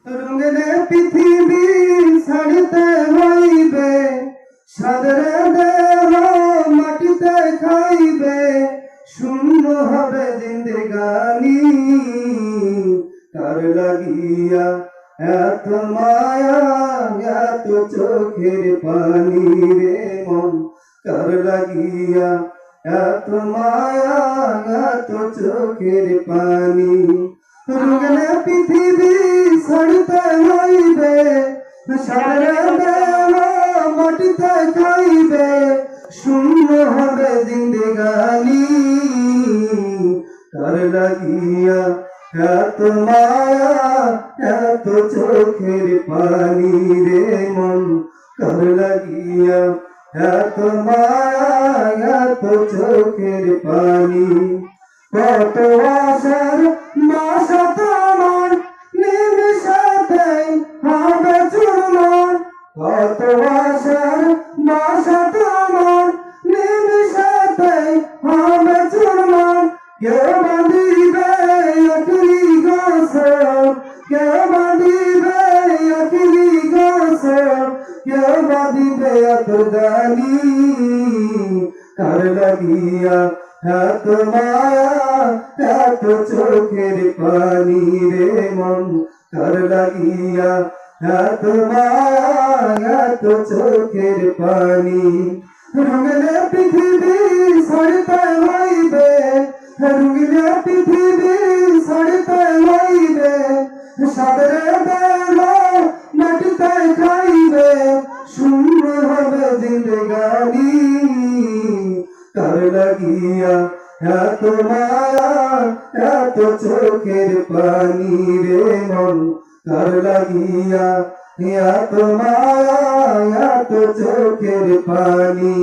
রঙিনে পৃথিবী ছাড়িতে হইবে, সাদরে দেহ মাটিতে খাইবে, শূন্য হবে জিন্দেগানি। কার লাগিয়া এত মায়া, এত চোখের পানি রে মন, কার লাগিয়া এত মায়া, এত চোখের পানি। রঙিনে পৃথিবী ছাড়িতে হইবে, সাদরে দেহ মাটিতে খাইবে, শূন্য হবে জিন্দেগানি। কার লাগিয়া এত মায়া, এত চোখের পানি রে মন, কার লাগিয়া এত মায়া, এত চোখের পানি। কত আশার বাসা তোমার নিমিষেতেই হবে চুরমার, কত আশার বাসা তোমার নিমিষেতেই হবে চুরমার। কেউ বাঁধিবে আঁকড়ি গোসল, কেউ বাঁধিবে আঁকড়ি গোসল, কেউ বাঁধিবে আতরদানি। কার লাগিয়া এত মায়া, এত চোখের পানি রে মন, কার লাগিয়া এত মায়া, এত চোখের পানি। রঙিনে পৃথিবী ছাড়িতে হইবে, রঙিনে পৃথিবী ছাড়িতে হইবে, সাদরে দেহ মাটিতে খাইবে, শূন্য হবে জিন্দেগানি। কার লাগিয়া এত মায়া, এত চোখের পানি রে মন, কার লাগিয়া এত মায়া, এত চোখের পানি।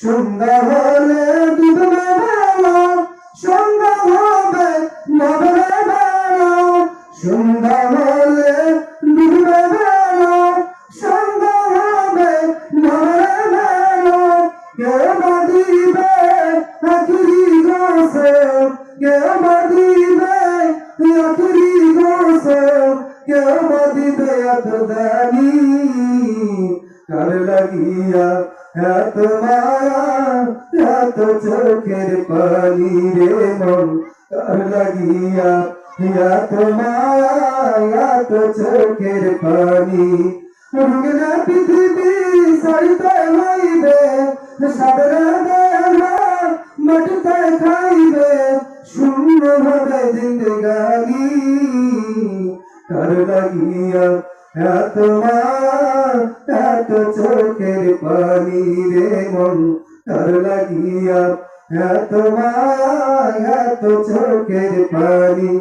সন্ধ্যা হলে ডুববে বেলা, সন্ধ্যা হবে নবরে বেলা, সন্ধ্যা হলে ডুববে বেলা, সন্ধ্যা হবে নবরে বেলা। কেউ বাঁধিবে আঁকড়ি গোসল, কেউ বাঁধিবে আঁকড়ি গোসল, কেউ বাঁধিবে আতরদানি। কার লাগিয়া এত মায়া, এত চোখের পানি রে মন, কার লাগিয়া এত মায়া, এত চোখের পানি। রঙিনে পৃথিবী ছাড়িতে হইবে, সাদরে দেহ মাটিতে খাইবে, শূন্য হবে জিন্দেগানি। কার লাগিয়া এত মায়া, এত চোখের পানি রে মন, কার লাগিয়া এত মায়া, এত চোখের পানি।